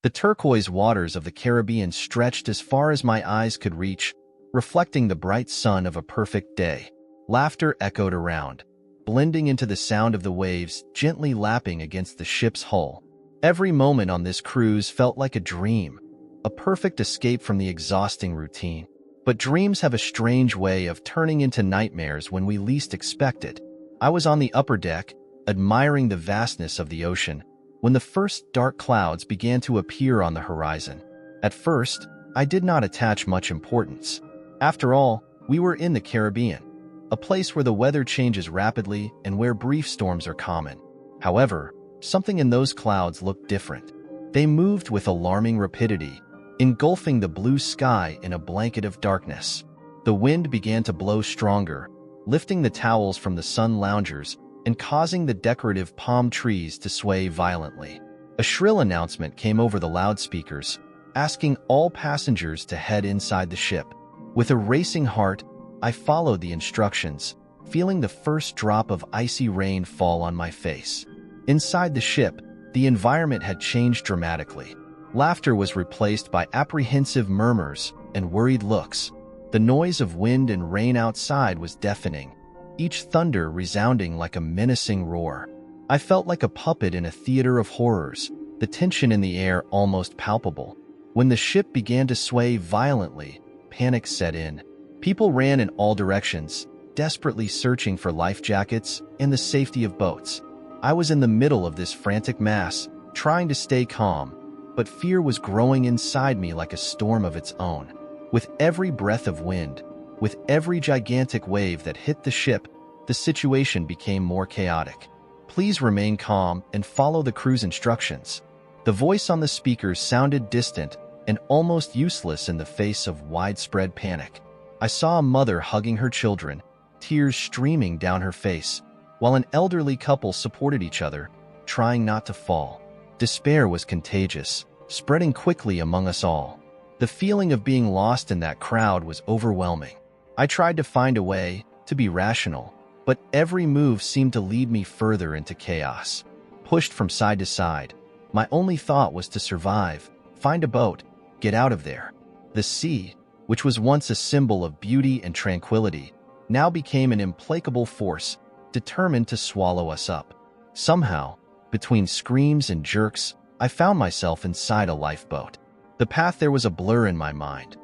The turquoise waters of the Caribbean stretched as far as my eyes could reach, reflecting the bright sun of a perfect day. Laughter echoed around, blending into the sound of the waves gently lapping against the ship's hull. Every moment on this cruise felt like a dream, a perfect escape from the exhausting routine. But dreams have a strange way of turning into nightmares when we least expect it. I was on the upper deck, admiring the vastness of the ocean, when the first dark clouds began to appear on the horizon. At first, I did not attach much importance. After all, we were in the Caribbean, a place where the weather changes rapidly and where brief storms are common. However, something in those clouds looked different. They moved with alarming rapidity, engulfing the blue sky in a blanket of darkness. The wind began to blow stronger, lifting the towels from the sun loungers and causing the decorative palm trees to sway violently. A shrill announcement came over the loudspeakers, asking all passengers to head inside the ship. With a racing heart, I followed the instructions, feeling the first drop of icy rain fall on my face. Inside the ship, the environment had changed dramatically. Laughter was replaced by apprehensive murmurs and worried looks. The noise of wind and rain outside was deafening, each thunder resounding like a menacing roar. I felt like a puppet in a theater of horrors, the tension in the air almost palpable. When the ship began to sway violently, panic set in. People ran in all directions, desperately searching for life jackets and the safety of boats. I was in the middle of this frantic mass, trying to stay calm, but fear was growing inside me like a storm of its own. With every breath of wind, with every gigantic wave that hit the ship, the situation became more chaotic. Please remain calm and follow the crew's instructions. The voice on the speakers sounded distant and almost useless in the face of widespread panic. I saw a mother hugging her children, tears streaming down her face, while an elderly couple supported each other, trying not to fall. Despair was contagious, spreading quickly among us all. The feeling of being lost in that crowd was overwhelming. I tried to find a way to be rational, but every move seemed to lead me further into chaos. Pushed from side to side, my only thought was to survive, find a boat, get out of there. The sea, which was once a symbol of beauty and tranquility, now became an implacable force, determined to swallow us up. Somehow, between screams and jerks, I found myself inside a lifeboat. The path there was a blur in my mind.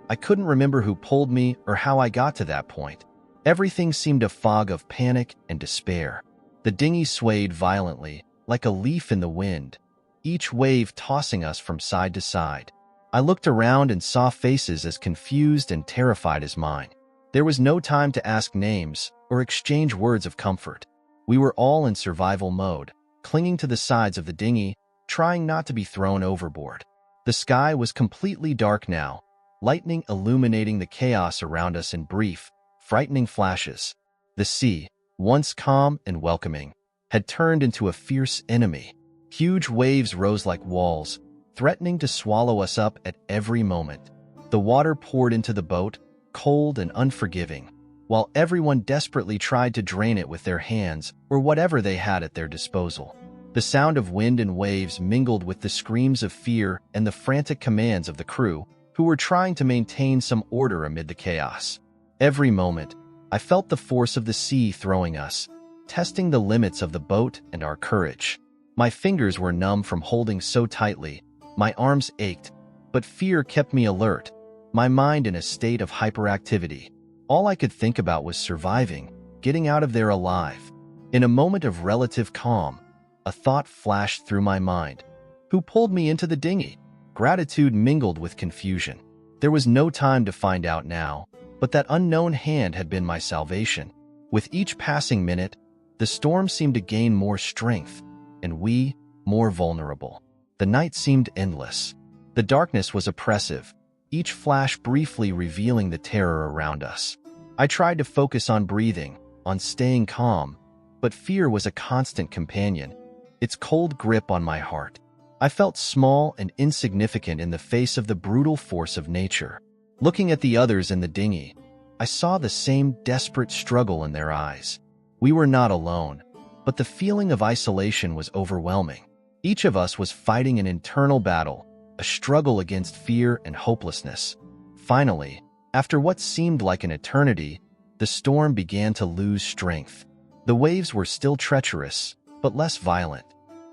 I couldn't remember who pulled me or how I got to that point. Everything seemed a fog of panic and despair. The dinghy swayed violently, like a leaf in the wind, each wave tossing us from side to side. I looked around and saw faces as confused and terrified as mine. There was no time to ask names or exchange words of comfort. We were all in survival mode, clinging to the sides of the dinghy, trying not to be thrown overboard. The sky was completely dark now, lightning illuminating the chaos around us in brief, frightening flashes. The sea, once calm and welcoming, had turned into a fierce enemy. Huge waves rose like walls, threatening to swallow us up at every moment. The water poured into the boat, cold and unforgiving, while everyone desperately tried to drain it with their hands or whatever they had at their disposal. The sound of wind and waves mingled with the screams of fear and the frantic commands of the crew, who were trying to maintain some order amid the chaos. Every moment, I felt the force of the sea throwing us, testing the limits of the boat and our courage. My fingers were numb from holding so tightly, my arms ached, but fear kept me alert, my mind in a state of hyperactivity. All I could think about was surviving, getting out of there alive. In a moment of relative calm, a thought flashed through my mind. Who pulled me into the dinghy? Gratitude mingled with confusion. There was no time to find out now, but that unknown hand had been my salvation. With each passing minute, the storm seemed to gain more strength, and we, more vulnerable. The night seemed endless. The darkness was oppressive, each flash briefly revealing the terror around us. I tried to focus on breathing, on staying calm, but fear was a constant companion, its cold grip on my heart. I felt small and insignificant in the face of the brutal force of nature. Looking at the others in the dinghy, I saw the same desperate struggle in their eyes. We were not alone, but the feeling of isolation was overwhelming. Each of us was fighting an internal battle, a struggle against fear and hopelessness. Finally, after what seemed like an eternity, the storm began to lose strength. The waves were still treacherous, but less violent.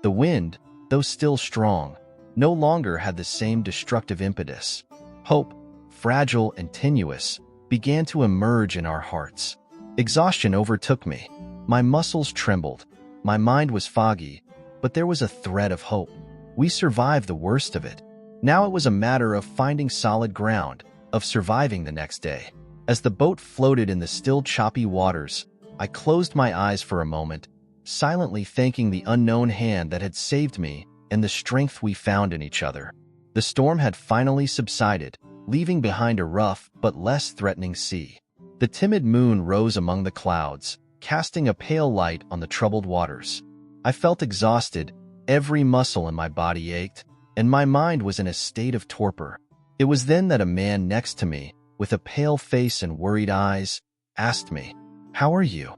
The wind, though still strong, no longer had the same destructive impetus. Hope, fragile and tenuous, began to emerge in our hearts. Exhaustion overtook me. My muscles trembled. My mind was foggy, but there was a thread of hope. We survived the worst of it. Now it was a matter of finding solid ground, of surviving the next day. As the boat floated in the still choppy waters, I closed my eyes for a moment, silently thanking the unknown hand that had saved me and the strength we found in each other. The storm had finally subsided, leaving behind a rough but less threatening sea. The timid moon rose among the clouds, casting a pale light on the troubled waters. I felt exhausted, every muscle in my body ached, and my mind was in a state of torpor. It was then that a man next to me, with a pale face and worried eyes, asked me, "How are you?"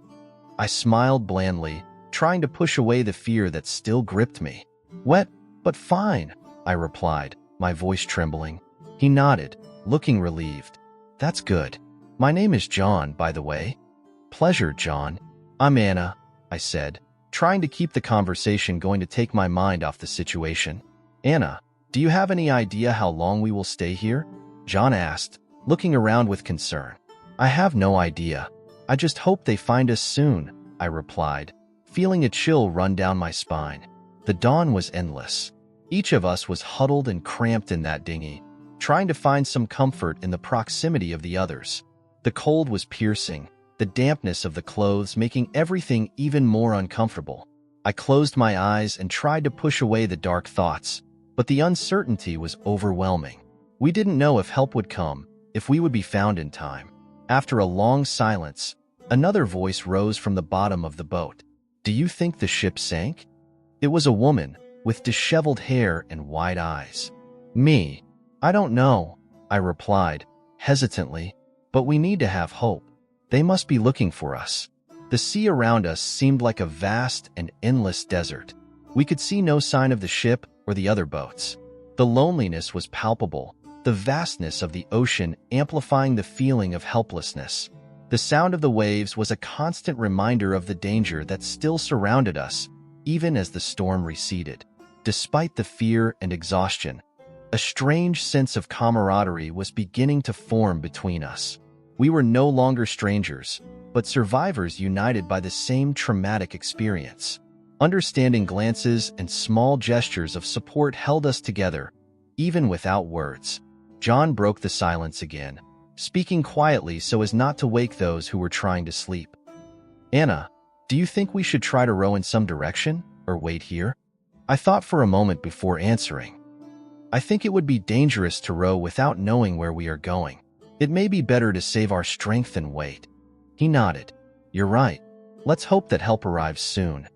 I smiled blandly, trying to push away the fear that still gripped me. "Wet, but fine," I replied, my voice trembling. He nodded, looking relieved. "That's good. My name is John, by the way." "Pleasure, John. I'm Anna," I said, trying to keep the conversation going to take my mind off the situation. "Anna, do you have any idea how long we will stay here?" John asked, looking around with concern. "I have no idea. I just hope they find us soon," I replied, feeling a chill run down my spine. The dawn was endless. Each of us was huddled and cramped in that dinghy, trying to find some comfort in the proximity of the others. The cold was piercing, the dampness of the clothes making everything even more uncomfortable. I closed my eyes and tried to push away the dark thoughts, but the uncertainty was overwhelming. We didn't know if help would come, if we would be found in time. After a long silence, another voice rose from the bottom of the boat. "Do you think the ship sank?" It was a woman, with disheveled hair and wide eyes. "Me? I don't know," I replied, hesitantly, "but we need to have hope. They must be looking for us." The sea around us seemed like a vast and endless desert. We could see no sign of the ship or the other boats. The loneliness was palpable, the vastness of the ocean amplifying the feeling of helplessness. The sound of the waves was a constant reminder of the danger that still surrounded us, even as the storm receded. Despite the fear and exhaustion, a strange sense of camaraderie was beginning to form between us. We were no longer strangers, but survivors united by the same traumatic experience. Understanding glances and small gestures of support held us together, even without words. John broke the silence again, speaking quietly so as not to wake those who were trying to sleep. "Anna, do you think we should try to row in some direction, or wait here?" I thought for a moment before answering. "I think it would be dangerous to row without knowing where we are going. It may be better to save our strength and wait." He nodded. "You're right. Let's hope that help arrives soon."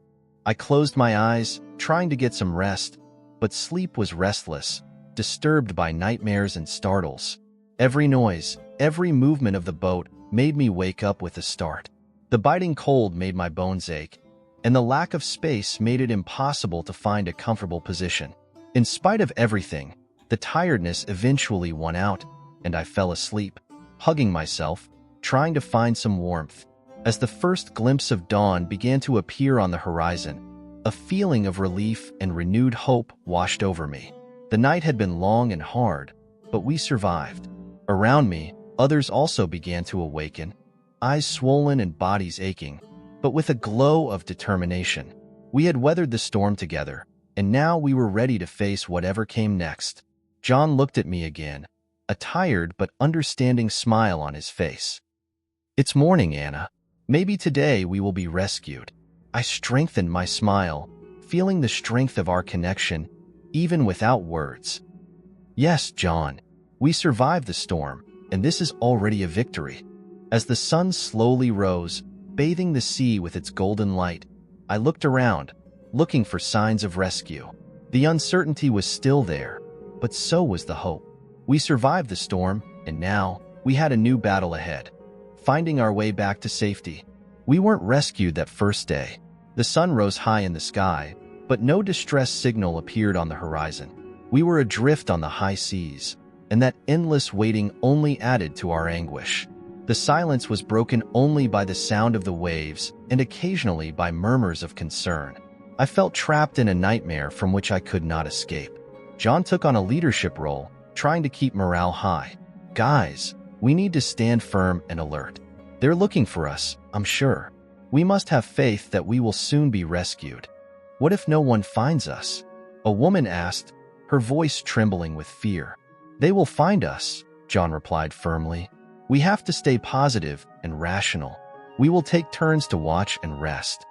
I closed my eyes, trying to get some rest, but sleep was restless, disturbed by nightmares and startles. Every noise, every movement of the boat made me wake up with a start. The biting cold made my bones ache, and the lack of space made it impossible to find a comfortable position. In spite of everything, the tiredness eventually won out, and I fell asleep, hugging myself, trying to find some warmth. As the first glimpse of dawn began to appear on the horizon, a feeling of relief and renewed hope washed over me. The night had been long and hard, but we survived. Around me, others also began to awaken, eyes swollen and bodies aching, but with a glow of determination. We had weathered the storm together, and now we were ready to face whatever came next. John looked at me again, a tired but understanding smile on his face. "It's morning, Anna. Maybe today we will be rescued." I strengthened my smile, feeling the strength of our connection, even without words. "Yes, John, we survived the storm, and this is already a victory." As the sun slowly rose, bathing the sea with its golden light, I looked around, looking for signs of rescue. The uncertainty was still there, but so was the hope. We survived the storm, and now we had a new battle ahead, finding our way back to safety. We weren't rescued that first day. The sun rose high in the sky, but no distress signal appeared on the horizon. We were adrift on the high seas, and that endless waiting only added to our anguish. The silence was broken only by the sound of the waves and occasionally by murmurs of concern. I felt trapped in a nightmare from which I could not escape. John took on a leadership role, trying to keep morale high. "Guys, we need to stand firm and alert. They're looking for us, I'm sure. We must have faith that we will soon be rescued." "What if no one finds us?" a woman asked, her voice trembling with fear. "They will find us," John replied firmly. "We have to stay positive and rational. We will take turns to watch and rest."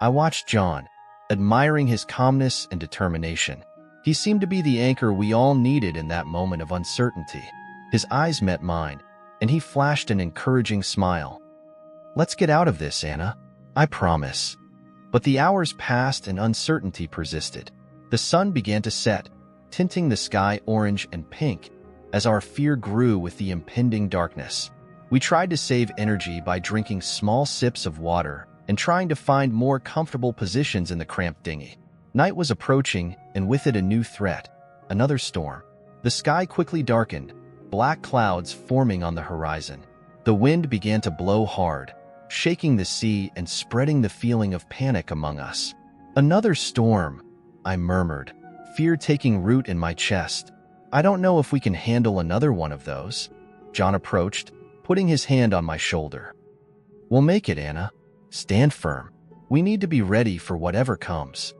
I watched John, admiring his calmness and determination. He seemed to be the anchor we all needed in that moment of uncertainty. His eyes met mine, and he flashed an encouraging smile. "Let's get out of this, Anna. I promise." But the hours passed and uncertainty persisted. The sun began to set, tinting the sky orange and pink as our fear grew with the impending darkness. We tried to save energy by drinking small sips of water and trying to find more comfortable positions in the cramped dinghy. Night was approaching, and with it a new threat, another storm. The sky quickly darkened, black clouds forming on the horizon. The wind began to blow hard, shaking the sea and spreading the feeling of panic among us. "Another storm," I murmured, fear taking root in my chest. "I don't know if we can handle another one of those." John approached, putting his hand on my shoulder. "We'll make it, Anna. Stand firm. We need to be ready for whatever comes."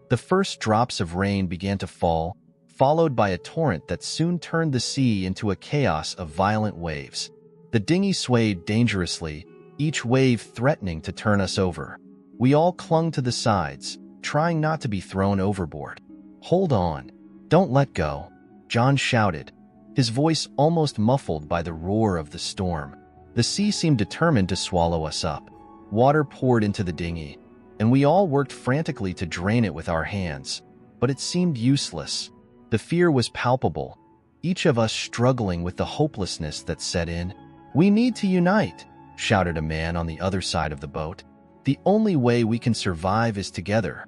The first drops of rain began to fall, followed by a torrent that soon turned the sea into a chaos of violent waves. The dinghy swayed dangerously, each wave threatening to turn us over. We all clung to the sides, trying not to be thrown overboard. "Hold on. Don't let go," John shouted, his voice almost muffled by the roar of the storm. The sea seemed determined to swallow us up. Water poured into the dinghy, and we all worked frantically to drain it with our hands, but it seemed useless. The fear was palpable, each of us struggling with the hopelessness that set in. "We need to unite," shouted a man on the other side of the boat. "The only way we can survive is together."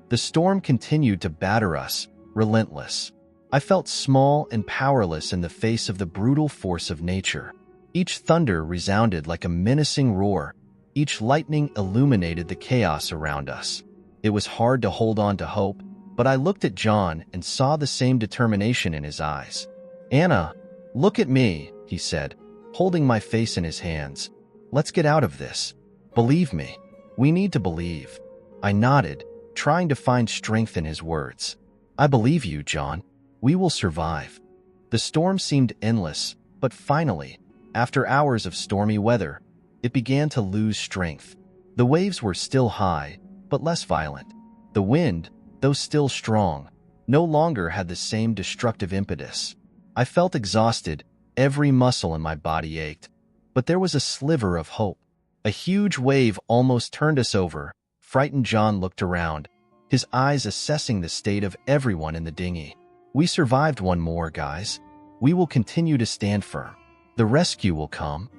The storm continued to batter us, relentless. I felt small and powerless in the face of the brutal force of nature. Each thunder resounded like a menacing roar. Each lightning illuminated the chaos around us. It was hard to hold on to hope, but I looked at John and saw the same determination in his eyes. "Anna, look at me," he said, holding my face in his hands. "Let's get out of this. Believe me. We need to believe." I nodded, trying to find strength in his words. "I believe you, John. We will survive." The storm seemed endless, but finally, after hours of stormy weather, it began to lose strength. The waves were still high, but less violent. The wind, though still strong, no longer had the same destructive impetus. I felt exhausted, every muscle in my body ached, but there was a sliver of hope. A huge wave almost turned us over. Frightened John looked around, his eyes assessing the state of everyone in the dinghy. "We survived one more, guys. We will continue to stand firm. The rescue will come."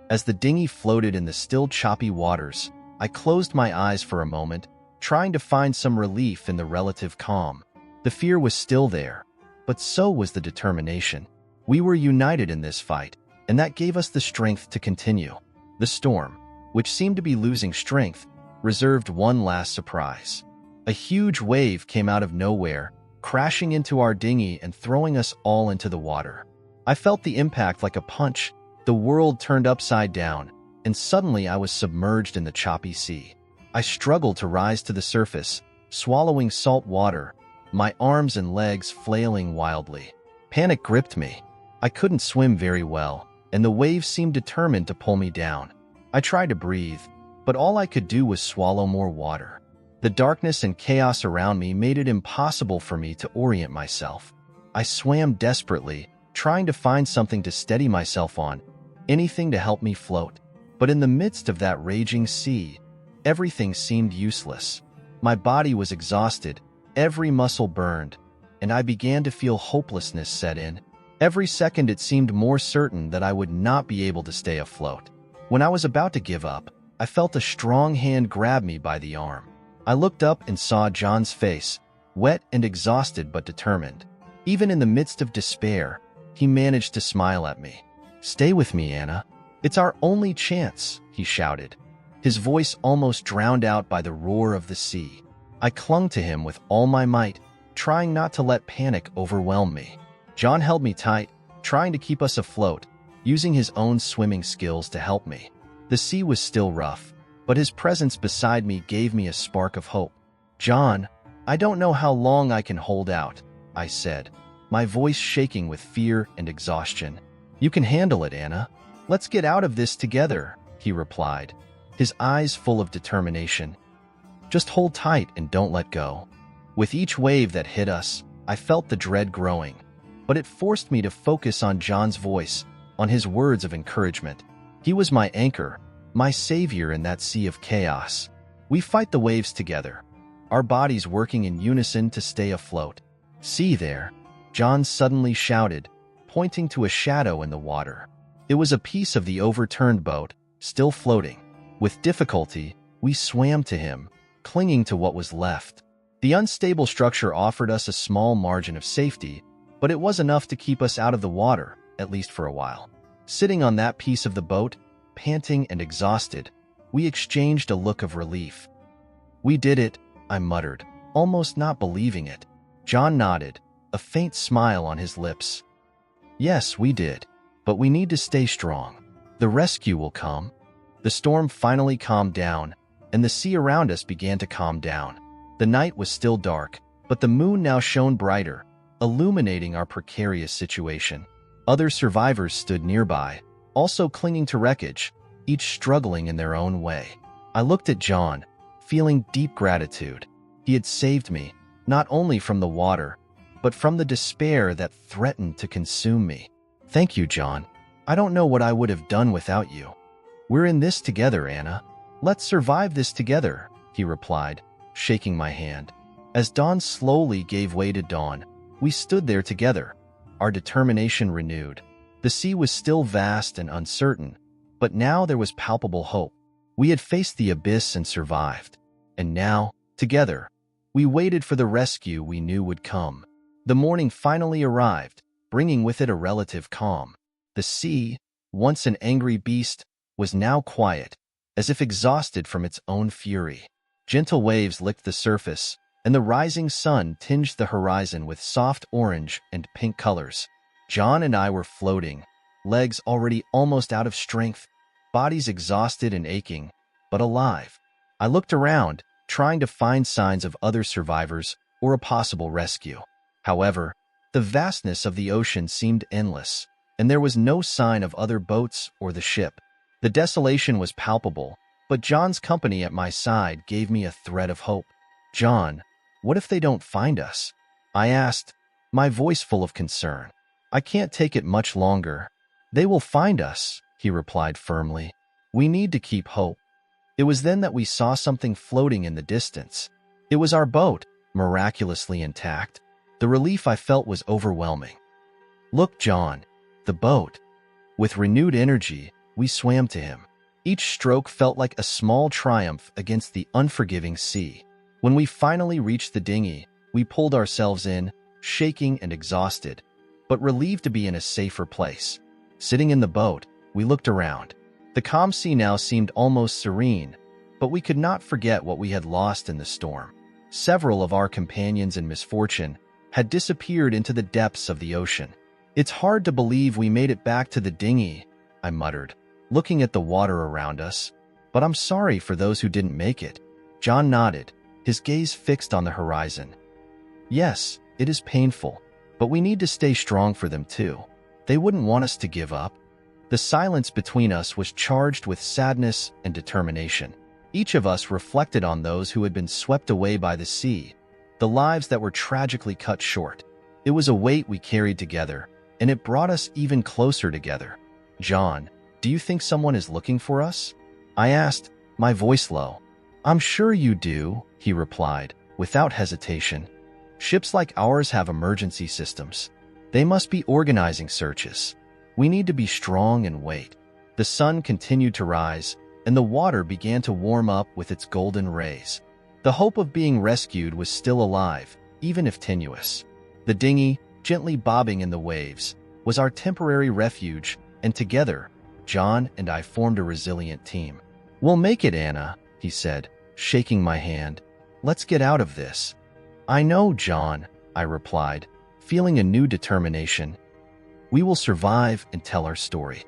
As the dinghy floated in the still choppy waters, I closed my eyes for a moment, trying to find some relief in the relative calm. The fear was still there, but so was the determination. We were united in this fight, and that gave us the strength to continue. The storm, which seemed to be losing strength, reserved one last surprise. A huge wave came out of nowhere, crashing into our dinghy and throwing us all into the water. I felt the impact like a punch. The world turned upside down, and suddenly I was submerged in the choppy sea. I struggled to rise to the surface, swallowing salt water, my arms and legs flailing wildly. Panic gripped me. I couldn't swim very well, and the waves seemed determined to pull me down. I tried to breathe, but all I could do was swallow more water. The darkness and chaos around me made it impossible for me to orient myself. I swam desperately, trying to find something to steady myself on, anything to help me float. But in the midst of that raging sea, everything seemed useless. My body was exhausted, every muscle burned, and I began to feel hopelessness set in. Every second it seemed more certain that I would not be able to stay afloat. When I was about to give up, I felt a strong hand grab me by the arm. I looked up and saw John's face, wet and exhausted but determined. Even in the midst of despair, he managed to smile at me. "Stay with me, Anna. It's our only chance," he shouted, his voice almost drowned out by the roar of the sea. I clung to him with all my might, trying not to let panic overwhelm me. John held me tight, trying to keep us afloat, using his own swimming skills to help me. The sea was still rough, but his presence beside me gave me a spark of hope. "John, I don't know how long I can hold out," I said, my voice shaking with fear and exhaustion. "You can handle it, Anna. Let's get out of this together," he replied, his eyes full of determination. "Just hold tight and don't let go." With each wave that hit us, I felt the dread growing, but it forced me to focus on John's voice, on his words of encouragement. He was my anchor, my savior in that sea of chaos. We fight the waves together, our bodies working in unison to stay afloat. "See there," John suddenly shouted, pointing to a shadow in the water. It was a piece of the overturned boat, still floating. With difficulty, we swam to him, clinging to what was left. The unstable structure offered us a small margin of safety, but it was enough to keep us out of the water, at least for a while. Sitting on that piece of the boat, panting and exhausted, we exchanged a look of relief. "We did it," I muttered, almost not believing it. John nodded, a faint smile on his lips. "Yes, we did, but we need to stay strong. The rescue will come." The storm finally calmed down, and the sea around us began to calm down. The night was still dark, but the moon now shone brighter, illuminating our precarious situation. Other survivors stood nearby, also clinging to wreckage, each struggling in their own way. I looked at John, feeling deep gratitude. He had saved me, not only from the water, but from the despair that threatened to consume me. "Thank you, John. I don't know what I would have done without you." "We're in this together, Anna. Let's survive this together," he replied, shaking my hand. As dawn slowly gave way to dawn, we stood there together, our determination renewed. The sea was still vast and uncertain, but now there was palpable hope. We had faced the abyss and survived, and now, together, we waited for the rescue we knew would come. The morning finally arrived, bringing with it a relative calm. The sea, once an angry beast, was now quiet, as if exhausted from its own fury. Gentle waves licked the surface, and the rising sun tinged the horizon with soft orange and pink colors. John and I were floating, legs already almost out of strength, bodies exhausted and aching, but alive. I looked around, trying to find signs of other survivors or a possible rescue. However, the vastness of the ocean seemed endless, and there was no sign of other boats or the ship. The desolation was palpable, but John's company at my side gave me a thread of hope. "John, what if they don't find us?" I asked, my voice full of concern. "I can't take it much longer." "They will find us," he replied firmly. "We need to keep hope." It was then that we saw something floating in the distance. It was our boat, miraculously intact. The relief I felt was overwhelming. "Look, John, the boat." With renewed energy, we swam to him. Each stroke felt like a small triumph against the unforgiving sea. When we finally reached the dinghy, we pulled ourselves in, shaking and exhausted, but relieved to be in a safer place. Sitting in the boat, we looked around. The calm sea now seemed almost serene, but we could not forget what we had lost in the storm. Several of our companions in misfortune had disappeared into the depths of the ocean. "It's hard to believe we made it back to the dinghy," I muttered, looking at the water around us. "But I'm sorry for those who didn't make it." John nodded, his gaze fixed on the horizon. "Yes, it is painful, but we need to stay strong for them too. They wouldn't want us to give up." The silence between us was charged with sadness and determination. Each of us reflected on those who had been swept away by the sea, the lives that were tragically cut short. It was a weight we carried together, and it brought us even closer together. "John, do you think someone is looking for us?" I asked, my voice low. "I'm sure you do," he replied, without hesitation. "Ships like ours have emergency systems. They must be organizing searches. We need to be strong and wait." The sun continued to rise, and the water began to warm up with its golden rays. The hope of being rescued was still alive, even if tenuous. The dinghy, gently bobbing in the waves, was our temporary refuge, and together, John and I formed a resilient team. "We'll make it, Anna," he said, shaking my hand. "Let's get out of this." "I know, John," I replied, feeling a new determination. "We will survive and tell our story."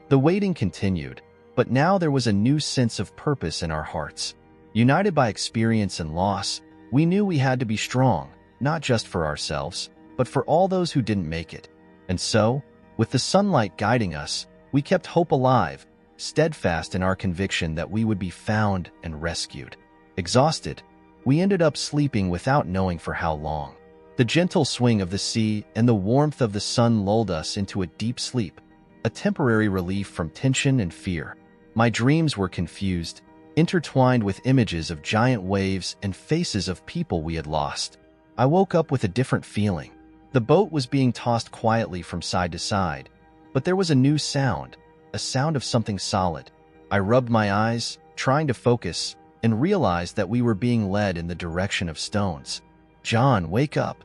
The waiting continued, but now there was a new sense of purpose in our hearts. United by experience and loss, we knew we had to be strong, not just for ourselves, but for all those who didn't make it. And so, with the sunlight guiding us, we kept hope alive, steadfast in our conviction that we would be found and rescued. Exhausted, we ended up sleeping without knowing for how long. The gentle swing of the sea and the warmth of the sun lulled us into a deep sleep, a temporary relief from tension and fear. My dreams were confused, intertwined with images of giant waves and faces of people we had lost. I woke up with a different feeling. The boat was being tossed quietly from side to side, but there was a new sound, a sound of something solid. I rubbed my eyes, trying to focus, and realized that we were being led in the direction of stones. "John, wake up,"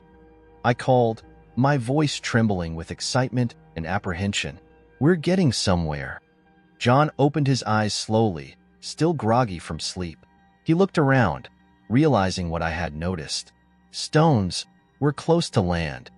I called, my voice trembling with excitement and apprehension. "We're getting somewhere." John opened his eyes slowly, still groggy from sleep. He looked around, realizing what I had noticed. Stones were close to land.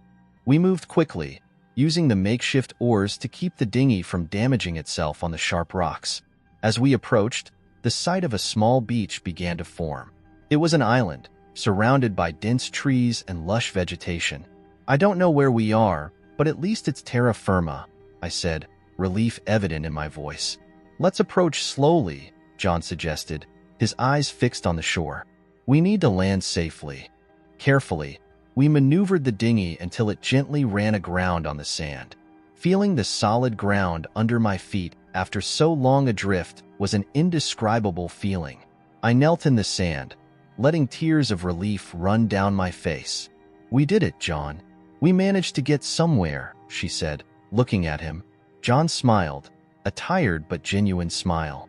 We moved quickly, using the makeshift oars to keep the dinghy from damaging itself on the sharp rocks. As we approached, the sight of a small beach began to form. It was an island, surrounded by dense trees and lush vegetation. "I don't know where we are, but at least it's terra firma," I said, relief evident in my voice. "Let's approach slowly," John suggested, his eyes fixed on the shore. "We need to land safely." Carefully, we maneuvered the dinghy until it gently ran aground on the sand. Feeling the solid ground under my feet after so long adrift was an indescribable feeling. I knelt in the sand, letting tears of relief run down my face. "We did it, John. We managed to get somewhere," she said, looking at him. John smiled, a tired but genuine smile.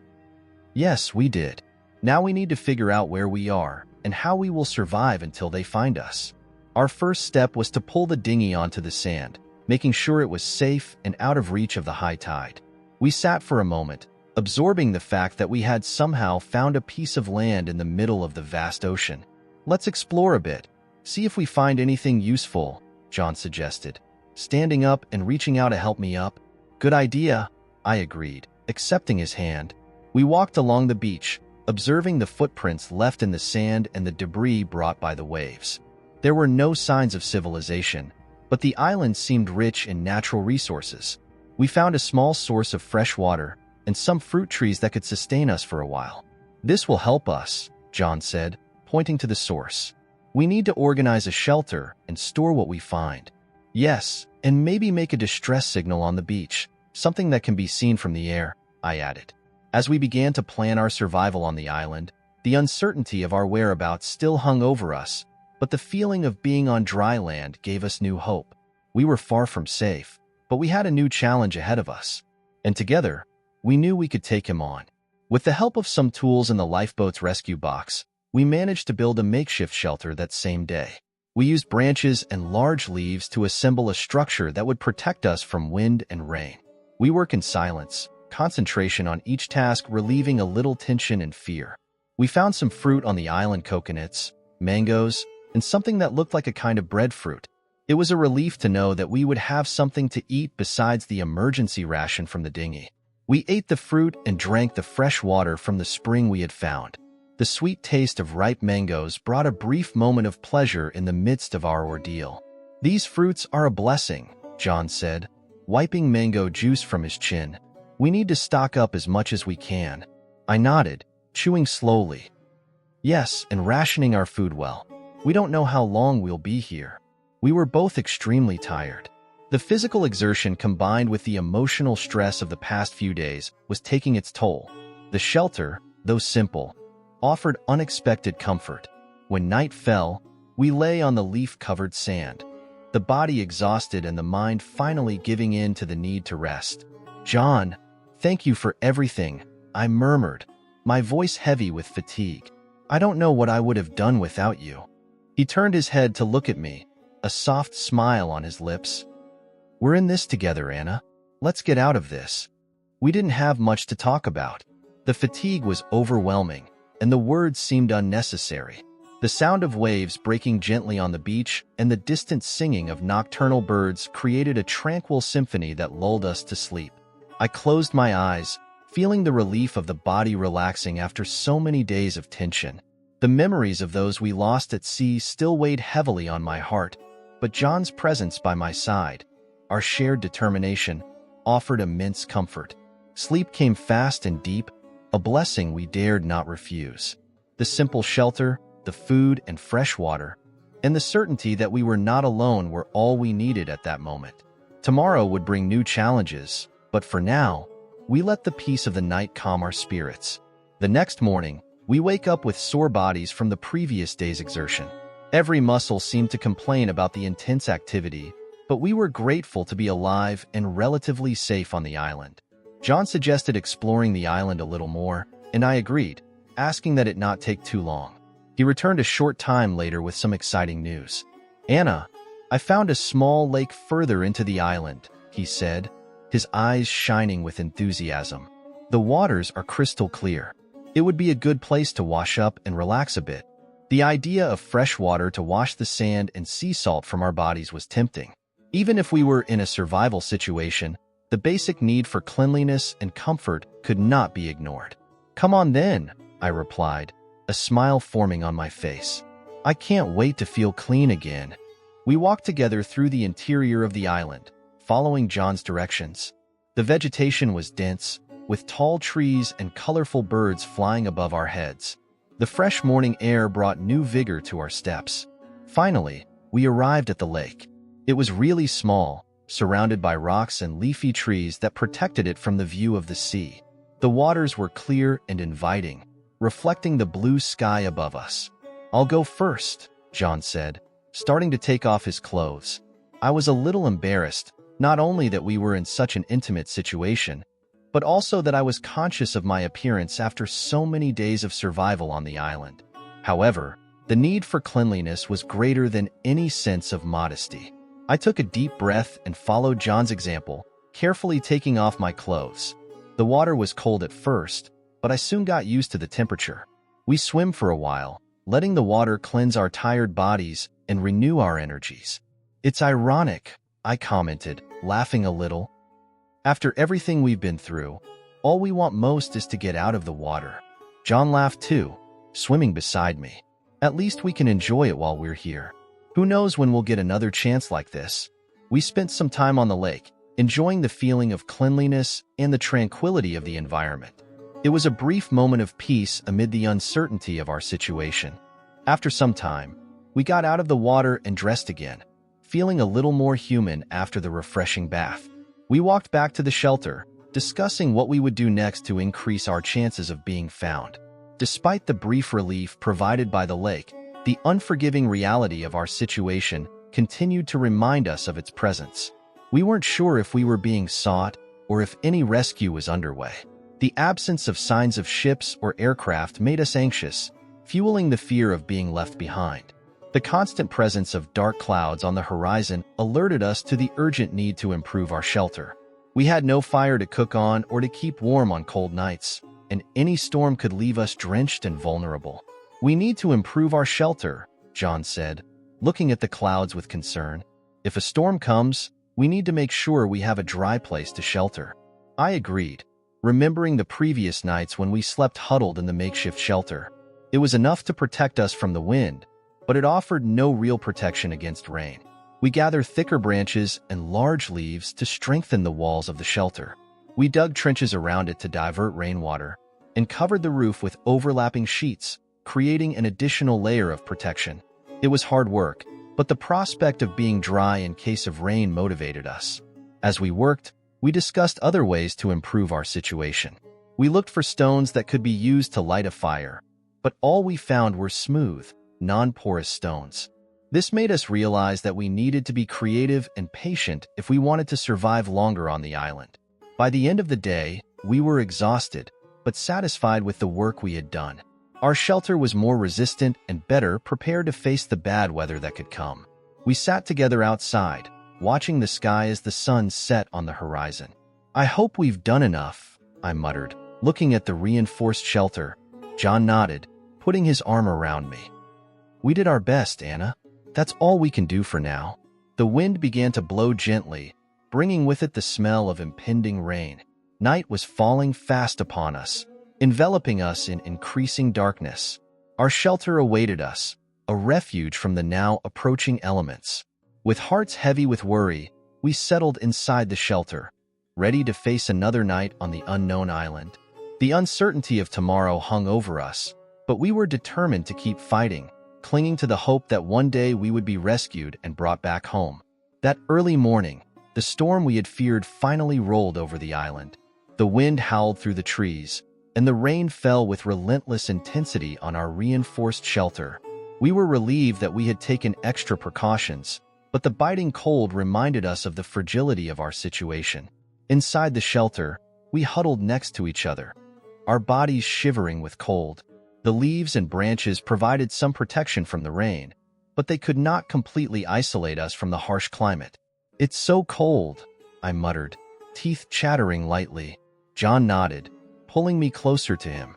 "Yes, we did. Now we need to figure out where we are and how we will survive until they find us." Our first step was to pull the dinghy onto the sand, making sure it was safe and out of reach of the high tide. We sat for a moment, absorbing the fact that we had somehow found a piece of land in the middle of the vast ocean. "Let's explore a bit, see if we find anything useful," John suggested, standing up and reaching out to help me up. "Good idea," I agreed, accepting his hand. We walked along the beach, observing the footprints left in the sand and the debris brought by the waves. There were no signs of civilization, but the island seemed rich in natural resources. We found a small source of fresh water and some fruit trees that could sustain us for a while. "This will help us," John said, pointing to the source. "We need to organize a shelter and store what we find." "Yes, and maybe make a distress signal on the beach, something that can be seen from the air," I added. As we began to plan our survival on the island, the uncertainty of our whereabouts still hung over us, but the feeling of being on dry land gave us new hope. We were far from safe, but we had a new challenge ahead of us, and together, we knew we could take him on. With the help of some tools in the lifeboat's rescue box, we managed to build a makeshift shelter that same day. We used branches and large leaves to assemble a structure that would protect us from wind and rain. We worked in silence, concentration on each task relieving a little tension and fear. We found some fruit on the island: coconuts, mangoes, and something that looked like a kind of breadfruit. It was a relief to know that we would have something to eat besides the emergency ration from the dinghy. We ate the fruit and drank the fresh water from the spring we had found. The sweet taste of ripe mangoes brought a brief moment of pleasure in the midst of our ordeal. "These fruits are a blessing," John said, wiping mango juice from his chin. "We need to stock up as much as we can." I nodded, chewing slowly. "Yes, and rationing our food well. We don't know how long we'll be here." We were both extremely tired. The physical exertion combined with the emotional stress of the past few days was taking its toll. The shelter, though simple, offered unexpected comfort. When night fell, we lay on the leaf-covered sand, the body exhausted and the mind finally giving in to the need to rest. "John, thank you for everything," I murmured, my voice heavy with fatigue. "I don't know what I would have done without you." He turned his head to look at me, a soft smile on his lips. "We're in this together, Anna. Let's get out of this." We didn't have much to talk about. The fatigue was overwhelming, and the words seemed unnecessary. The sound of waves breaking gently on the beach and the distant singing of nocturnal birds created a tranquil symphony that lulled us to sleep. I closed my eyes, feeling the relief of the body relaxing after so many days of tension. The memories of those we lost at sea still weighed heavily on my heart, but John's presence by my side, our shared determination, offered immense comfort. Sleep came fast and deep, a blessing we dared not refuse. The simple shelter, the food and fresh water, and the certainty that we were not alone were all we needed at that moment. Tomorrow would bring new challenges, but for now, we let the peace of the night calm our spirits. The next morning, we wake up with sore bodies from the previous day's exertion. Every muscle seemed to complain about the intense activity, but we were grateful to be alive and relatively safe on the island. John suggested exploring the island a little more, and I agreed, asking that it not take too long. He returned a short time later with some exciting news. "Anna, I found a small lake further into the island," he said, his eyes shining with enthusiasm. "The waters are crystal clear. It would be a good place to wash up and relax a bit." The idea of fresh water to wash the sand and sea salt from our bodies was tempting. Even if we were in a survival situation, the basic need for cleanliness and comfort could not be ignored. "Come on then," I replied, a smile forming on my face. "I can't wait to feel clean again." We walked together through the interior of the island, following John's directions. The vegetation was dense, with tall trees and colorful birds flying above our heads. The fresh morning air brought new vigor to our steps. Finally, we arrived at the lake. It was really small, surrounded by rocks and leafy trees that protected it from the view of the sea. The waters were clear and inviting, reflecting the blue sky above us. "I'll go first," John said, starting to take off his clothes. I was a little embarrassed, not only that we were in such an intimate situation, but also that I was conscious of my appearance after so many days of survival on the island. However, the need for cleanliness was greater than any sense of modesty. I took a deep breath and followed John's example, carefully taking off my clothes. The water was cold at first, but I soon got used to the temperature. We swam for a while, letting the water cleanse our tired bodies and renew our energies. "It's ironic," I commented, laughing a little. "After everything we've been through, all we want most is to get out of the water." John laughed too, swimming beside me. "At least we can enjoy it while we're here. Who knows when we'll get another chance like this?" We spent some time on the lake, enjoying the feeling of cleanliness and the tranquility of the environment. It was a brief moment of peace amid the uncertainty of our situation. After some time, we got out of the water and dressed again, feeling a little more human after the refreshing bath. We walked back to the shelter, discussing what we would do next to increase our chances of being found. Despite the brief relief provided by the lake, the unforgiving reality of our situation continued to remind us of its presence. We weren't sure if we were being sought or if any rescue was underway. The absence of signs of ships or aircraft made us anxious, fueling the fear of being left behind. The constant presence of dark clouds on the horizon alerted us to the urgent need to improve our shelter. We had no fire to cook on or to keep warm on cold nights, and any storm could leave us drenched and vulnerable. "We need to improve our shelter," John said, looking at the clouds with concern. "If a storm comes, we need to make sure we have a dry place to shelter." I agreed, remembering the previous nights when we slept huddled in the makeshift shelter. It was enough to protect us from the wind, but it offered no real protection against rain. We gathered thicker branches and large leaves to strengthen the walls of the shelter. We dug trenches around it to divert rainwater and covered the roof with overlapping sheets, creating an additional layer of protection. It was hard work, but the prospect of being dry in case of rain motivated us. As we worked, we discussed other ways to improve our situation. We looked for stones that could be used to light a fire, but all we found were smooth, non-porous stones. This made us realize that we needed to be creative and patient if we wanted to survive longer on the island. By the end of the day, we were exhausted, but satisfied with the work we had done. Our shelter was more resistant and better prepared to face the bad weather that could come. We sat together outside, watching the sky as the sun set on the horizon. I hope we've done enough, I muttered, looking at the reinforced shelter. John nodded, putting his arm around me. We did our best, Anna. That's all we can do for now. The wind began to blow gently, bringing with it the smell of impending rain. Night was falling fast upon us, enveloping us in increasing darkness. Our shelter awaited us, a refuge from the now approaching elements. With hearts heavy with worry, we settled inside the shelter, ready to face another night on the unknown island. The uncertainty of tomorrow hung over us, but we were determined to keep fighting, clinging to the hope that one day we would be rescued and brought back home. That early morning, the storm we had feared finally rolled over the island. The wind howled through the trees, and the rain fell with relentless intensity on our reinforced shelter. We were relieved that we had taken extra precautions, but the biting cold reminded us of the fragility of our situation. Inside the shelter, we huddled next to each other, our bodies shivering with cold. The leaves and branches provided some protection from the rain, but they could not completely isolate us from the harsh climate. "It's so cold," I muttered, teeth chattering lightly. John nodded, pulling me closer to him.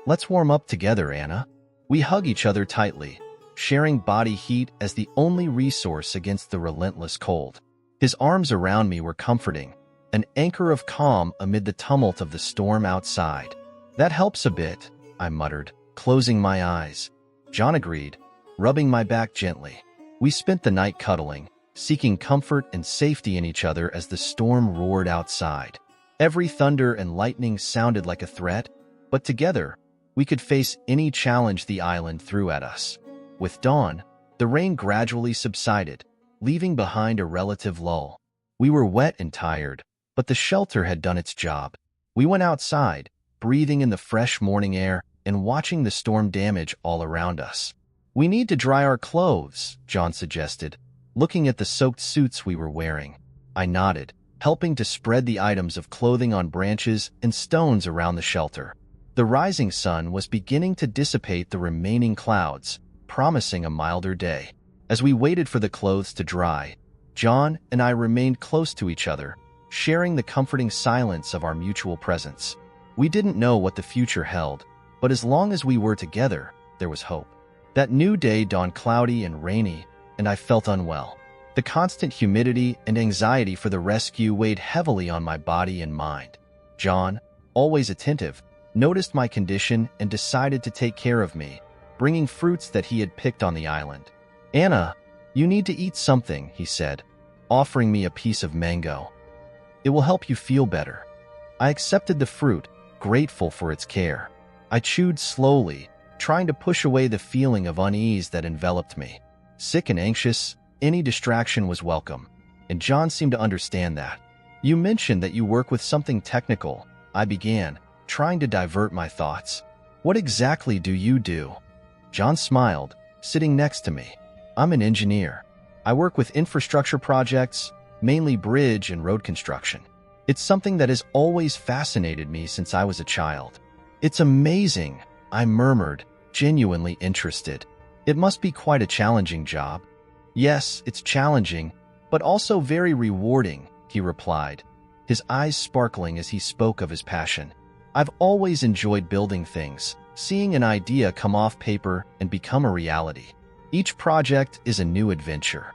"Let's warm up together, Anna." We hug each other tightly, sharing body heat as the only resource against the relentless cold. His arms around me were comforting, an anchor of calm amid the tumult of the storm outside. "That helps a bit," I muttered, closing my eyes. John agreed, rubbing my back gently. We spent the night cuddling, seeking comfort and safety in each other as the storm roared outside. Every thunder and lightning sounded like a threat, but together, we could face any challenge the island threw at us. With dawn, the rain gradually subsided, leaving behind a relative lull. We were wet and tired, but the shelter had done its job. We went outside, breathing in the fresh morning air and watching the storm damage all around us. "We need to dry our clothes," John suggested, looking at the soaked suits we were wearing. I nodded, helping to spread the items of clothing on branches and stones around the shelter. The rising sun was beginning to dissipate the remaining clouds, promising a milder day. As we waited for the clothes to dry, John and I remained close to each other, sharing the comforting silence of our mutual presence. We didn't know what the future held, but as long as we were together, there was hope. That new day dawned cloudy and rainy, and I felt unwell. The constant humidity and anxiety for the rescue weighed heavily on my body and mind. John, always attentive, noticed my condition and decided to take care of me, bringing fruits that he had picked on the island. "Anna, you need to eat something," he said, offering me a piece of mango. "It will help you feel better." I accepted the fruit, grateful for its care. I chewed slowly, trying to push away the feeling of unease that enveloped me. Sick and anxious, any distraction was welcome, and John seemed to understand that. "You mentioned that you work with something technical," I began, trying to divert my thoughts. "What exactly do you do?" John smiled, sitting next to me. "I'm an engineer. I work with infrastructure projects, mainly bridge and road construction. It's something that has always fascinated me since I was a child." "It's amazing," I murmured, genuinely interested. "It must be quite a challenging job." "Yes, it's challenging, but also very rewarding," he replied, his eyes sparkling as he spoke of his passion. "I've always enjoyed building things, seeing an idea come off paper and become a reality. Each project is a new adventure."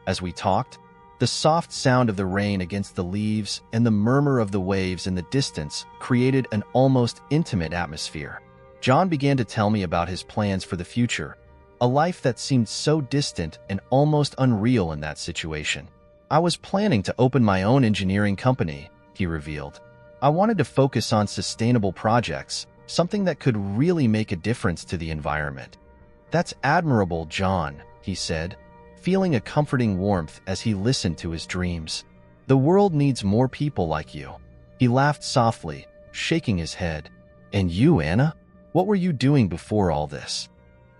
As we talked, the soft sound of the rain against the leaves and the murmur of the waves in the distance created an almost intimate atmosphere. John began to tell me about his plans for the future, a life that seemed so distant and almost unreal in that situation. "I was planning to open my own engineering company," he revealed. "I wanted to focus on sustainable projects, something that could really make a difference to the environment." "That's admirable, John," he said, feeling a comforting warmth as he listened to his dreams. "The world needs more people like you." He laughed softly, shaking his head. "And you, Anna? What were you doing before all this?"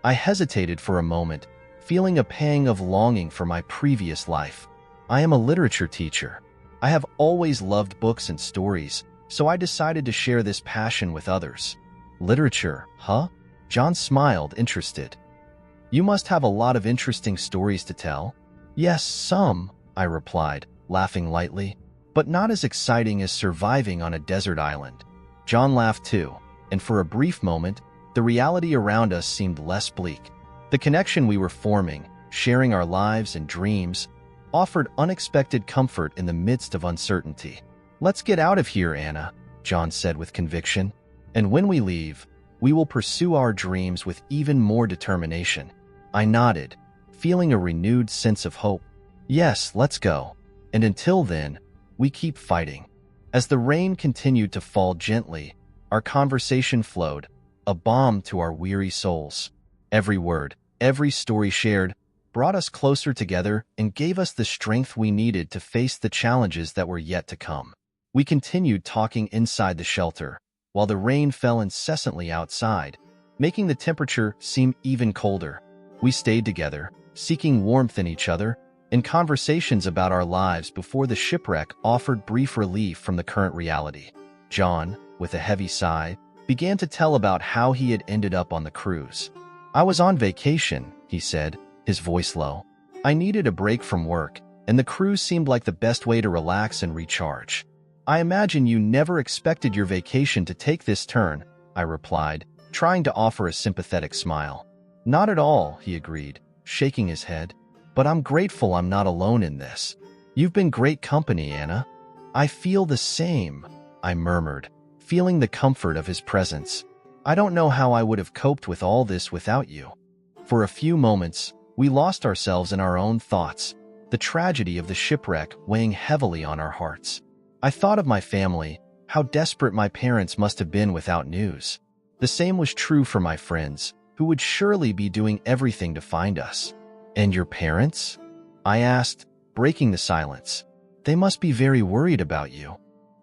I hesitated for a moment, feeling a pang of longing for my previous life. "I am a literature teacher. I have always loved books and stories, so I decided to share this passion with others." "Literature, huh?" John smiled, interested. "You must have a lot of interesting stories to tell." Yes, some, I replied, laughing lightly, but not as exciting as surviving on a desert island. John laughed too, and for a brief moment, the reality around us seemed less bleak. The connection we were forming, sharing our lives and dreams, offered unexpected comfort in the midst of uncertainty. Let's get out of here, Anna, John said with conviction. And when we leave, we will pursue our dreams with even more determination. I nodded, feeling a renewed sense of hope. Yes, let's go. And until then, we keep fighting. As the rain continued to fall gently, our conversation flowed, a balm to our weary souls. Every word, every story shared, brought us closer together and gave us the strength we needed to face the challenges that were yet to come. We continued talking inside the shelter, while the rain fell incessantly outside, making the temperature seem even colder. We stayed together, seeking warmth in each other, and conversations about our lives before the shipwreck offered brief relief from the current reality. John, with a heavy sigh, began to tell about how he had ended up on the cruise. I was on vacation, he said, his voice low. I needed a break from work, and the cruise seemed like the best way to relax and recharge. I imagine you never expected your vacation to take this turn, I replied, trying to offer a sympathetic smile. Not at all, he agreed, shaking his head. But I'm grateful I'm not alone in this. You've been great company, Anna. I feel the same, I murmured, feeling the comfort of his presence. I don't know how I would have coped with all this without you. For a few moments, we lost ourselves in our own thoughts, the tragedy of the shipwreck weighing heavily on our hearts. I thought of my family, how desperate my parents must have been without news. The same was true for my friends, who would surely be doing everything to find us. And your parents? I asked, breaking the silence. They must be very worried about you.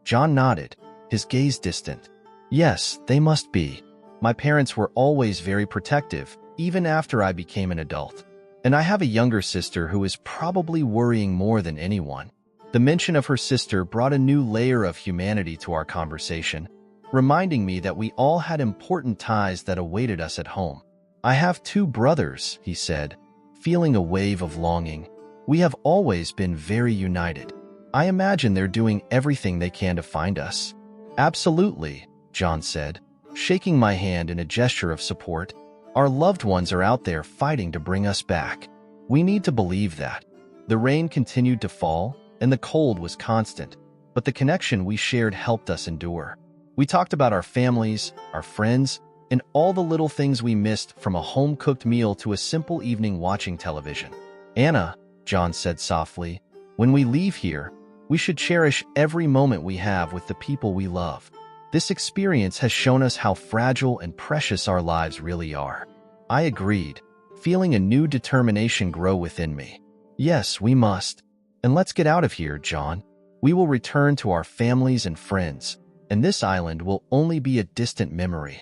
John nodded, his gaze distant. Yes, they must be. My parents were always very protective, even after I became an adult. And I have a younger sister who is probably worrying more than anyone. The mention of her sister brought a new layer of humanity to our conversation, reminding me that we all had important ties that awaited us at home. I have 2 brothers, he said, feeling a wave of longing. We have always been very united. I imagine they're doing everything they can to find us. Absolutely, John said, shaking my hand in a gesture of support. Our loved ones are out there fighting to bring us back. We need to believe that. The rain continued to fall, and the cold was constant, but the connection we shared helped us endure. We talked about our families, our friends, and all the little things we missed, from a home-cooked meal to a simple evening watching television. Anna, John said softly, when we leave here, we should cherish every moment we have with the people we love. This experience has shown us how fragile and precious our lives really are. I agreed, feeling a new determination grow within me. Yes, we must. And let's get out of here, John. We will return to our families and friends, and this island will only be a distant memory.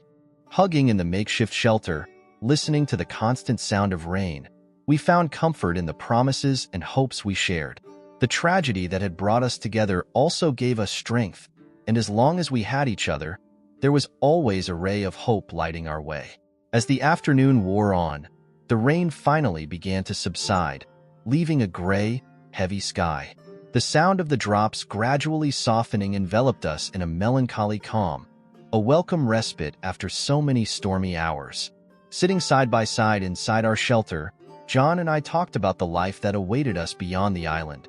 Hugging in the makeshift shelter, listening to the constant sound of rain, we found comfort in the promises and hopes we shared. The tragedy that had brought us together also gave us strength, and as long as we had each other, there was always a ray of hope lighting our way. As the afternoon wore on, the rain finally began to subside, leaving a gray, heavy sky. The sound of the drops gradually softening enveloped us in a melancholy calm, a welcome respite after so many stormy hours. Sitting side by side inside our shelter, John and I talked about the life that awaited us beyond the island,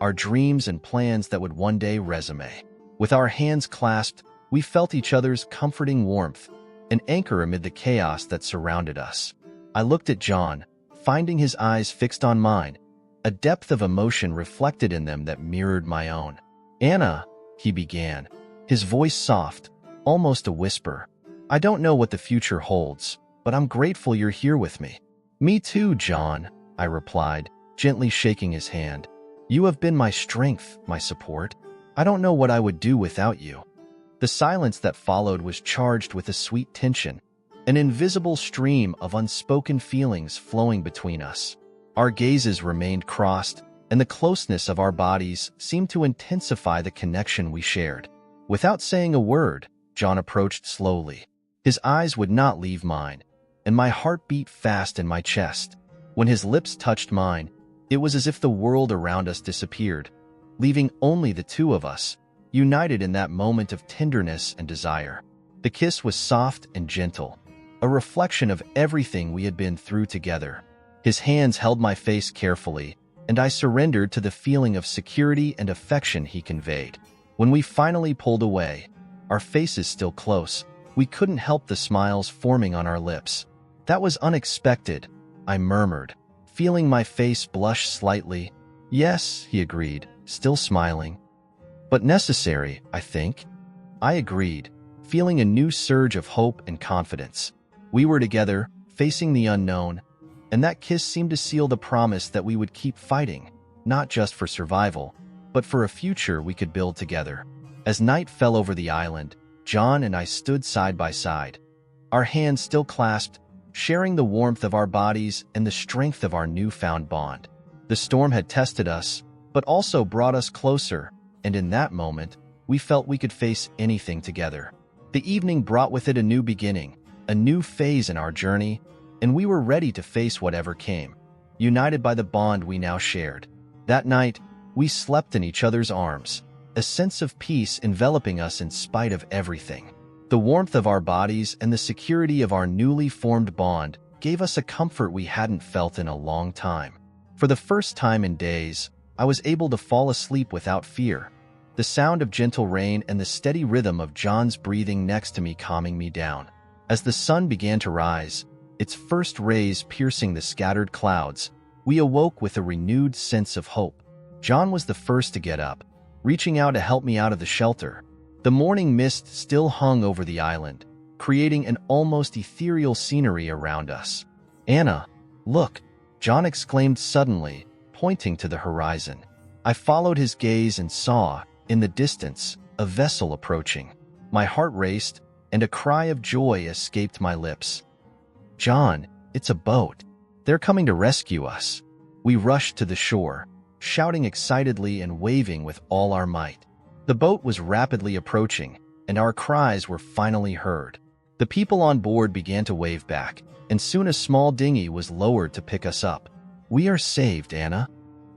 our dreams and plans that would one day resume. With our hands clasped, we felt each other's comforting warmth, an anchor amid the chaos that surrounded us. I looked at John, finding his eyes fixed on mine, a depth of emotion reflected in them that mirrored my own. Anna, he began, his voice soft, almost a whisper. I don't know what the future holds, but I'm grateful you're here with me. Me too, John, I replied, gently shaking his hand. You have been my strength, my support. I don't know what I would do without you. The silence that followed was charged with a sweet tension, an invisible stream of unspoken feelings flowing between us. Our gazes remained crossed, and the closeness of our bodies seemed to intensify the connection we shared. Without saying a word, John approached slowly. His eyes would not leave mine, and my heart beat fast in my chest. When his lips touched mine, It was as if the world around us disappeared, leaving only the two of us, united in that moment of tenderness and desire. The kiss was soft and gentle, a reflection of everything we had been through together. His hands held my face carefully, and I surrendered to the feeling of security and affection he conveyed. When we finally pulled away, our faces still close, we couldn't help the smiles forming on our lips. "That was unexpected," I murmured, feeling my face blush slightly. "Yes," he agreed, still smiling. "But necessary, I think." I agreed, feeling a new surge of hope and confidence. We were together, facing the unknown, and that kiss seemed to seal the promise that we would keep fighting, not just for survival, but for a future we could build together. As night fell over the island, John and I stood side by side, our hands still clasped, sharing the warmth of our bodies and the strength of our newfound bond. The storm had tested us, but also brought us closer, and in that moment, we felt we could face anything together. The evening brought with it a new beginning, a new phase in our journey, and we were ready to face whatever came, united by the bond we now shared. That night, we slept in each other's arms, a sense of peace enveloping us in spite of everything. The warmth of our bodies and the security of our newly formed bond gave us a comfort we hadn't felt in a long time. For the first time in days, I was able to fall asleep without fear, the sound of gentle rain and the steady rhythm of John's breathing next to me calming me down. As the sun began to rise, its first rays piercing the scattered clouds, we awoke with a renewed sense of hope. John was the first to get up, reaching out to help me out of the shelter. The morning mist still hung over the island, creating an almost ethereal scenery around us. "Anna, look!" John exclaimed suddenly, pointing to the horizon. I followed his gaze and saw, in the distance, a vessel approaching. My heart raced, and a cry of joy escaped my lips. "John, it's a boat. They're coming to rescue us." We rushed to the shore, shouting excitedly and waving with all our might. The boat was rapidly approaching, and our cries were finally heard. The people on board began to wave back, and soon a small dinghy was lowered to pick us up. "We are saved, Anna,"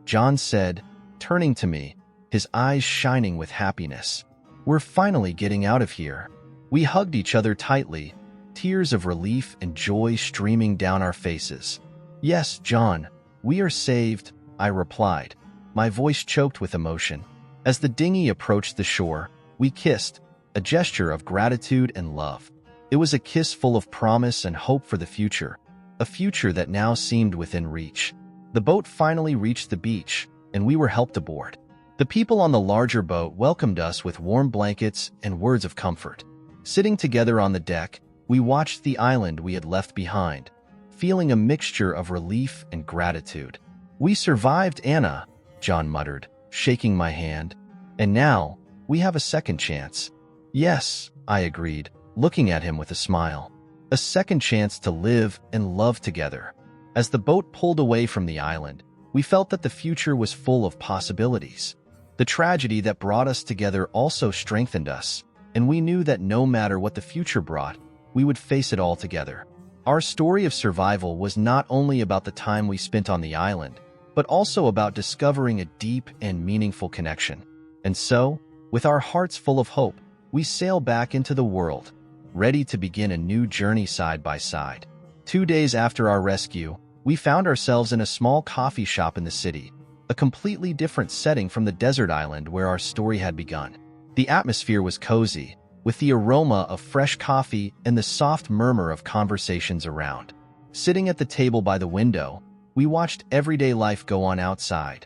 John said, turning to me, his eyes shining with happiness. "We're finally getting out of here." We hugged each other tightly, tears of relief and joy streaming down our faces. "Yes, John, we are saved," I replied, my voice choked with emotion. As the dinghy approached the shore, we kissed, a gesture of gratitude and love. It was a kiss full of promise and hope for the future, a future that now seemed within reach. The boat finally reached the beach, and we were helped aboard. The people on the larger boat welcomed us with warm blankets and words of comfort. Sitting together on the deck, we watched the island we had left behind, feeling a mixture of relief and gratitude. "We survived, Anna," John muttered, shaking my hand. "And now, we have a second chance." "Yes," I agreed, looking at him with a smile. "A second chance to live and love together." As the boat pulled away from the island, we felt that the future was full of possibilities. The tragedy that brought us together also strengthened us, and we knew that no matter what the future brought, we would face it all together. Our story of survival was not only about the time we spent on the island, but also about discovering a deep and meaningful connection. And so, with our hearts full of hope, we sail back into the world, ready to begin a new journey side by side. 2 days after our rescue, we found ourselves in a small coffee shop in the city, a completely different setting from the desert island where our story had begun. The atmosphere was cozy, with the aroma of fresh coffee and the soft murmur of conversations around. Sitting at the table by the window, we watched everyday life go on outside,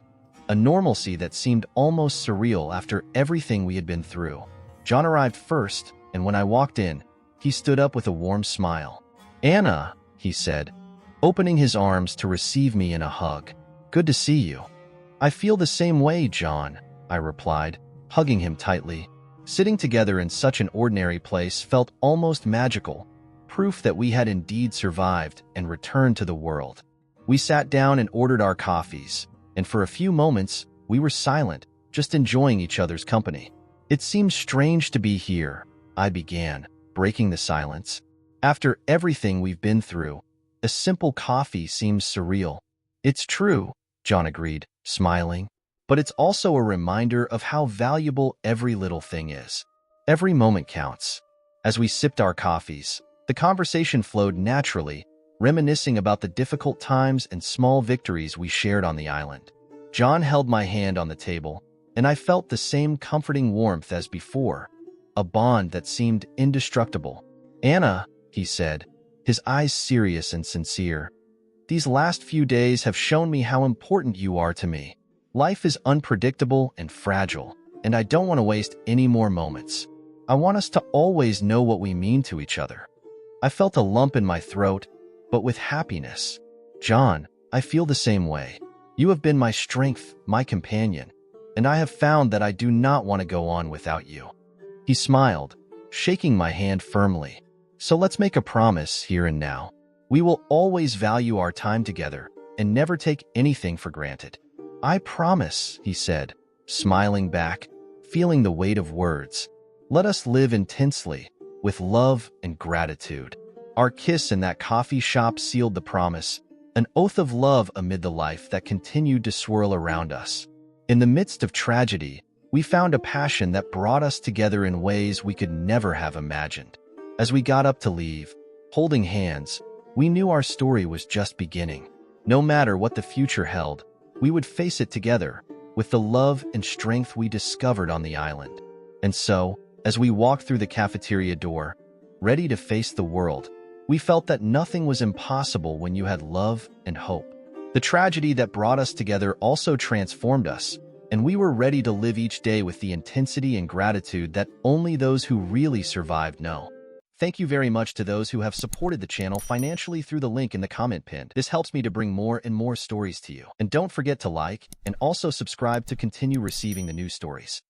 a normalcy that seemed almost surreal after everything we had been through. John arrived first, and when I walked in, he stood up with a warm smile. "Anna," he said, opening his arms to receive me in a hug. "Good to see you." "I feel the same way, John," I replied, hugging him tightly. Sitting together in such an ordinary place felt almost magical, proof that we had indeed survived and returned to the world. We sat down and ordered our coffees, and for a few moments, we were silent, just enjoying each other's company. "It seems strange to be here," I began, breaking the silence. "After everything we've been through, a simple coffee seems surreal." "It's true," John agreed, smiling. But it's also a reminder of how valuable every little thing is. Every moment counts. As we sipped our coffees, the conversation flowed naturally, reminiscing about the difficult times and small victories we shared on the island. John held my hand on the table, and I felt the same comforting warmth as before, a bond that seemed indestructible. "Anna," he said, his eyes serious and sincere, "these last few days have shown me how important you are to me. Life is unpredictable and fragile, and I don't want to waste any more moments. I want us to always know what we mean to each other." I felt a lump in my throat, but with happiness. "John, I feel the same way. You have been my strength, my companion, and I have found that I do not want to go on without you." He smiled, shaking my hand firmly. "So let's make a promise here and now. We will always value our time together and never take anything for granted." "I promise," he said, smiling back, feeling the weight of words. "Let us live intensely, with love and gratitude." Our kiss in that coffee shop sealed the promise, an oath of love amid the life that continued to swirl around us. In the midst of tragedy, we found a passion that brought us together in ways we could never have imagined. As we got up to leave, holding hands, we knew our story was just beginning. No matter what the future held, we would face it together, with the love and strength we discovered on the island. And so, as we walked through the cafeteria door, ready to face the world, we felt that nothing was impossible when you had love and hope. The tragedy that brought us together also transformed us, and we were ready to live each day with the intensity and gratitude that only those who really survived know. Thank you very much to those who have supported the channel financially through the link in the comment pinned. This helps me to bring more and more stories to you. And don't forget to like and also subscribe to continue receiving the new stories.